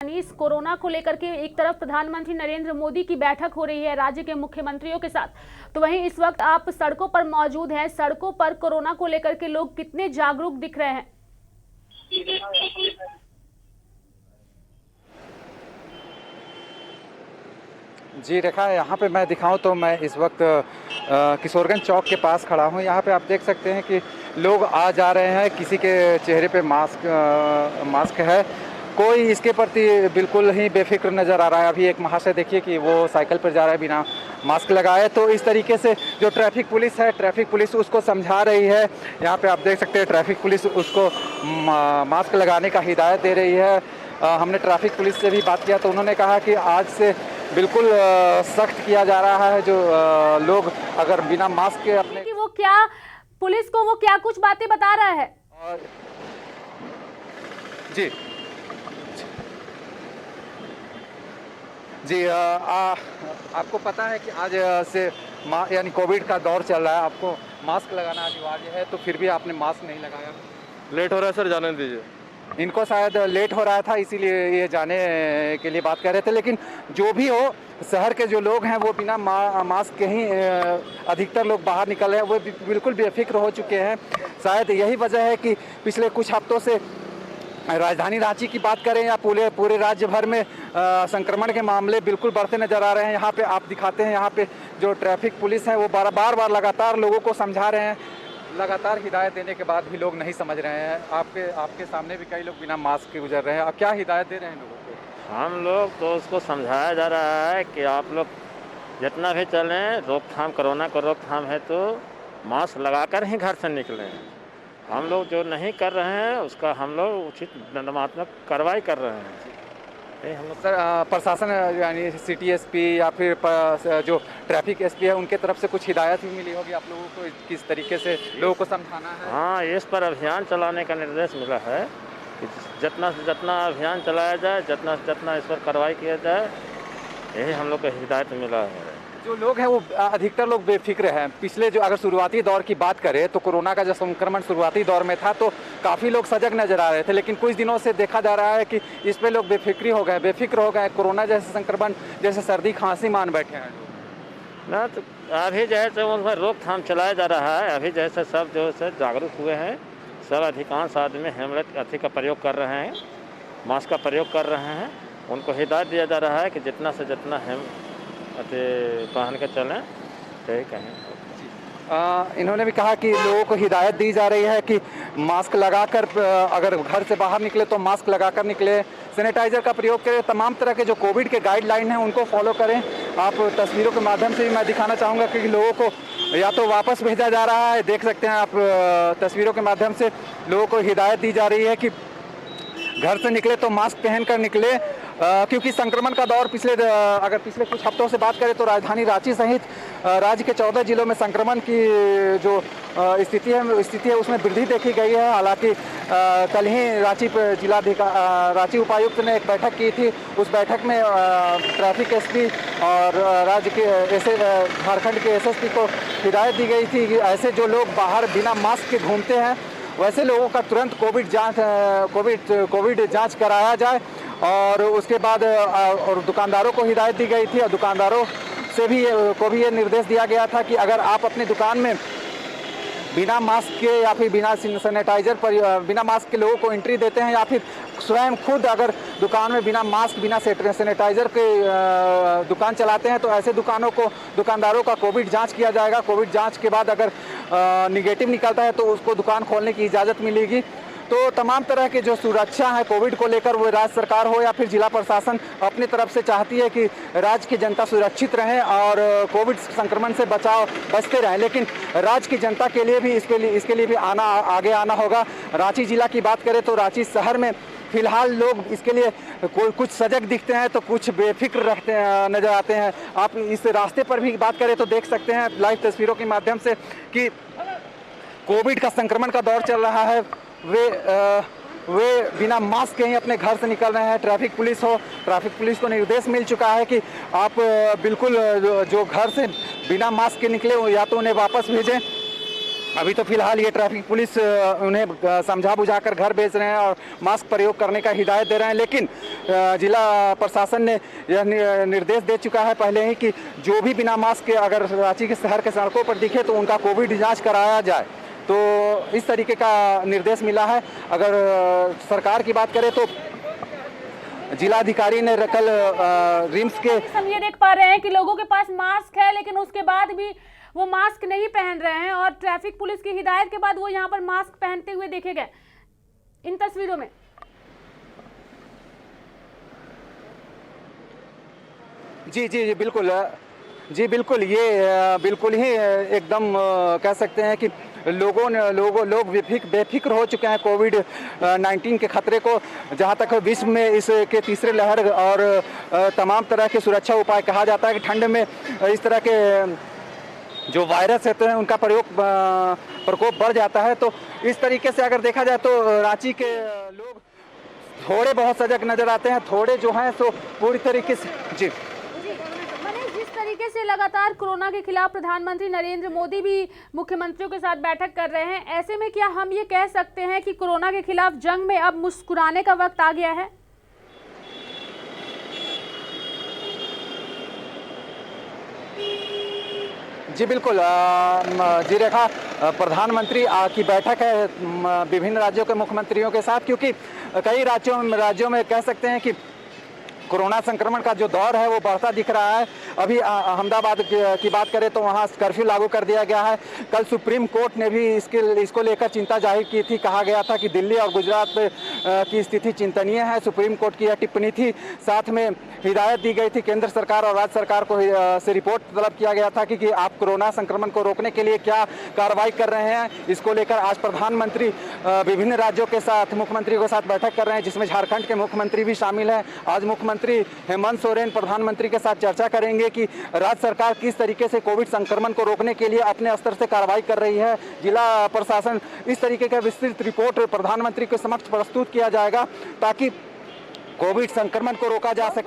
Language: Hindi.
इस कोरोना को लेकर के एक तरफ प्रधानमंत्री नरेंद्र मोदी की बैठक हो रही है राज्य के मुख्यमंत्रियों के साथ, तो वहीं इस वक्त आप सड़कों पर मौजूद हैं। सड़कों पर कोरोना को लेकर के लोग कितने जागरूक दिख रहे हैं? जी रेखा, यहाँ पे मैं दिखाऊं तो मैं इस वक्त किशोरगंज चौक के पास खड़ा हूँ। यहाँ पे आप देख सकते हैं कि लोग आ जा रहे हैं, किसी के चेहरे पे मास्क है, कोई इसके प्रति बिल्कुल ही बेफिक्र नज़र आ रहा है। अभी एक महाशय देखिए कि वो साइकिल पर जा रहा है बिना मास्क लगाए। तो इस तरीके से जो ट्रैफिक पुलिस है, ट्रैफिक पुलिस उसको समझा रही है। यहाँ पे आप देख सकते हैं ट्रैफिक पुलिस उसको मास्क लगाने का हिदायत दे रही है। हमने ट्रैफिक पुलिस से भी बात किया तो उन्होंने कहा कि आज से बिल्कुल सख्त किया जा रहा है। जो लोग अगर बिना मास्क के अपने कि वो क्या पुलिस को वो क्या कुछ बातें बता रहा है। जी जी आपको पता है कि आज से यानी कोविड का दौर चल रहा है, आपको मास्क लगाना अनिवार्य है, तो फिर भी आपने मास्क नहीं लगाया। लेट हो रहा है सर, जाने दीजिए। इनको शायद लेट हो रहा था इसीलिए ये जाने के लिए बात कर रहे थे। लेकिन जो भी हो, शहर के जो लोग हैं वो बिना मास्क के ही अधिकतर लोग बाहर निकल रहे हैं, वो बिल्कुल बेफिक्र हो चुके हैं। शायद यही वजह है कि पिछले कुछ हफ्तों से राजधानी रांची की बात करें या पूरे राज्य भर में संक्रमण के मामले बिल्कुल बढ़ते नज़र आ रहे हैं। यहाँ पे आप दिखाते हैं, यहाँ पे जो ट्रैफिक पुलिस है वो बार लगातार लोगों को समझा रहे हैं। लगातार हिदायत देने के बाद भी लोग नहीं समझ रहे हैं। आपके सामने भी कई लोग बिना मास्क के गुजर रहे हैं। आप क्या हिदायत दे रहे हैं लोगों को? हम लोग तो उसको समझाया जा रहा है कि आप लोग जितना भी चलें, रोकथाम कोरोना को रोकथाम है तो मास्क लगाकर ही घर से निकलें। हम लोग जो नहीं कर रहे हैं उसका हम लोग उचित दंडात्मक कार्रवाई कर रहे हैं। हम लोग सर प्रशासन यानी सिटी एसपी या फिर जो ट्रैफिक एसपी है उनके तरफ से कुछ हिदायत भी मिली होगी आप लोगों को, किस तरीके से लोगों को समझाना है? हाँ, इस पर अभियान चलाने का निर्देश मिला है कि जितना से जितना अभियान चलाया जाए, जितना से जितना इस पर कार्रवाई किया जाए, यही हम लोग को हिदायत मिला है। जो लोग हैं वो अधिकतर लोग बेफिक्र हैं। पिछले जो अगर शुरुआती दौर की बात करें तो कोरोना का जो संक्रमण शुरुआती दौर में था तो काफ़ी लोग सजग नजर आ रहे थे, लेकिन कुछ दिनों से देखा जा रहा है कि इस पे लोग बेफिक्र हो गए। कोरोना जैसे संक्रमण जैसे सर्दी खांसी मान बैठे हैं ना। तो अभी जैसे उनमें रोकथाम चलाया जा रहा है, अभी जैसे सब जो है जागरूक हुए हैं, सब अधिकांश आदमी हेलमेट अथी का प्रयोग कर रहे हैं, मास्क का प्रयोग कर रहे हैं। उनको हिदायत दिया जा रहा है कि जितना से जितना पहन के चलें, यही कहें। इन्होंने भी कहा कि लोगों को हिदायत दी जा रही है कि मास्क लगाकर अगर घर से बाहर निकले तो मास्क लगाकर निकले, सैनिटाइजर का प्रयोग करें, तमाम तरह के जो कोविड के गाइडलाइन हैं उनको फॉलो करें। आप तस्वीरों के माध्यम से भी मैं दिखाना चाहूँगा कि लोगों को या तो वापस भेजा जा रहा है, देख सकते हैं आप तस्वीरों के माध्यम से लोगों को हिदायत दी जा रही है कि घर से निकले तो मास्क पहनकर निकले, क्योंकि संक्रमण का दौर अगर पिछले कुछ हफ्तों से बात करें तो राजधानी रांची सहित राज्य के 14 जिलों में संक्रमण की जो स्थिति है उसमें वृद्धि देखी गई है। हालांकि कल ही रांची उपायुक्त ने एक बैठक की थी। उस बैठक में ट्रैफिक एसपी और राज्य के झारखंड के एसएसपी को हिदायत दी गई थी कि ऐसे जो लोग बाहर बिना मास्क के घूमते हैं वैसे लोगों का तुरंत कोविड जांच कराया जाए। और उसके बाद और दुकानदारों को हिदायत दी गई थी और दुकानदारों से भी ये निर्देश दिया गया था कि अगर आप अपनी दुकान में बिना मास्क के या फिर बिना सैनिटाइजर पर बिना मास्क के लोगों को एंट्री देते हैं या फिर स्वयं खुद अगर दुकान में बिना मास्क बिना सैनिटाइजर के दुकान चलाते हैं तो ऐसे दुकानदारों का कोविड जांच किया जाएगा। कोविड जांच के बाद अगर निगेटिव निकलता है तो उसको दुकान खोलने की इजाज़त मिलेगी। तो तमाम तरह के जो सुरक्षा है कोविड को लेकर, वो राज्य सरकार हो या फिर जिला प्रशासन अपनी तरफ से चाहती है कि राज्य की जनता सुरक्षित रहे और कोविड संक्रमण से बचते रहें। लेकिन राज्य की जनता के लिए भी इसके लिए भी आगे आना होगा। रांची जिला की बात करें तो रांची शहर में फिलहाल लोग इसके लिए कुछ सजग दिखते हैं तो कुछ बेफिक्र नजर आते हैं। आप इस रास्ते पर भी बात करें तो देख सकते हैं लाइव तस्वीरों के माध्यम से कि कोविड का संक्रमण का दौर चल रहा है। वे बिना मास्क के ही अपने घर से निकल रहे हैं। ट्रैफिक पुलिस को निर्देश मिल चुका है कि आप बिल्कुल जो घर से बिना मास्क के निकले या तो उन्हें वापस भेजें अभी तो फिलहाल ये ट्रैफिक पुलिस उन्हें समझा बुझाकर घर भेज रहे हैं और मास्क प्रयोग करने का हिदायत दे रहे हैं, लेकिन जिला प्रशासन ने यह निर्देश दे चुका है पहले ही कि जो भी बिना मास्क के अगर रांची के शहर के सड़कों पर दिखे तो उनका कोविड जांच कराया जाए। तो इस तरीके का निर्देश मिला है। अगर सरकार की बात करें तो जिलाधिकारी ने कल रिम्स के हम ये देख पा रहे हैं कि लोगों के पास मास्क है, लेकिन उसके बाद भी वो मास्क नहीं पहन रहे हैं और ट्रैफिक पुलिस की हिदायत के बाद वो यहाँ पर मास्क पहनते हुए देखे गए इन तस्वीरों में। जी जी जी बिल्कुल जी बिल्कुल, ये बिल्कुल ही एकदम कह सकते हैं कि लोग बेफिक्र हो चुके हैं कोविड 19 के खतरे को। जहां तक विश्व में इसके तीसरे लहर और तमाम तरह के सुरक्षा उपाय कहा जाता है कि ठंड में इस तरह के जो वायरस रहते हैं उनका प्रकोप बढ़ जाता है। तो इस तरीके से अगर देखा जाए तो रांची के लोग थोड़े बहुत सजग नजर आते हैं, थोड़े जो हैं सो पूरी तरीके से जी जिस तरीके से लगातार कोरोना के खिलाफ प्रधानमंत्री नरेंद्र मोदी भी मुख्यमंत्रियों के साथ बैठक कर रहे हैं, ऐसे में क्या हम ये कह सकते हैं कि कोरोना के खिलाफ जंग में अब मुस्कुराने का वक्त आ गया है? जी बिल्कुल जी रेखा, प्रधानमंत्री की बैठक है विभिन्न राज्यों के मुख्यमंत्रियों के साथ, क्योंकि कई राज्यों में कह सकते हैं कि कोरोना संक्रमण का जो दौर है वो बढ़ता दिख रहा है। अभी अहमदाबाद की बात करें तो वहाँ कर्फ्यू लागू कर दिया गया है। कल सुप्रीम कोर्ट ने भी इसको लेकर चिंता जाहिर की थी। कहा गया था कि दिल्ली और गुजरात की स्थिति चिंतनीय है। सुप्रीम कोर्ट की यह टिप्पणी थी। साथ में हिदायत दी गई थी केंद्र सरकार और राज्य सरकार को से रिपोर्ट तलब किया गया था कि आप कोरोना संक्रमण को रोकने के लिए क्या कार्रवाई कर रहे हैं। इसको लेकर आज प्रधानमंत्री विभिन्न राज्यों के साथ मुख्यमंत्रियों के साथ बैठक कर रहे हैं, जिसमें झारखंड के मुख्यमंत्री भी शामिल हैं। आज मुख्यमंत्री हेमंत सोरेन प्रधानमंत्री के साथ चर्चा करेंगे कि राज्य सरकार किस तरीके से कोविड संक्रमण को रोकने के लिए अपने स्तर से कार्रवाई कर रही है। जिला प्रशासन इस तरीके का विस्तृत रिपोर्ट प्रधानमंत्री के समक्ष प्रस्तुत किया जाएगा ताकि कोविड संक्रमण को रोका जा सके।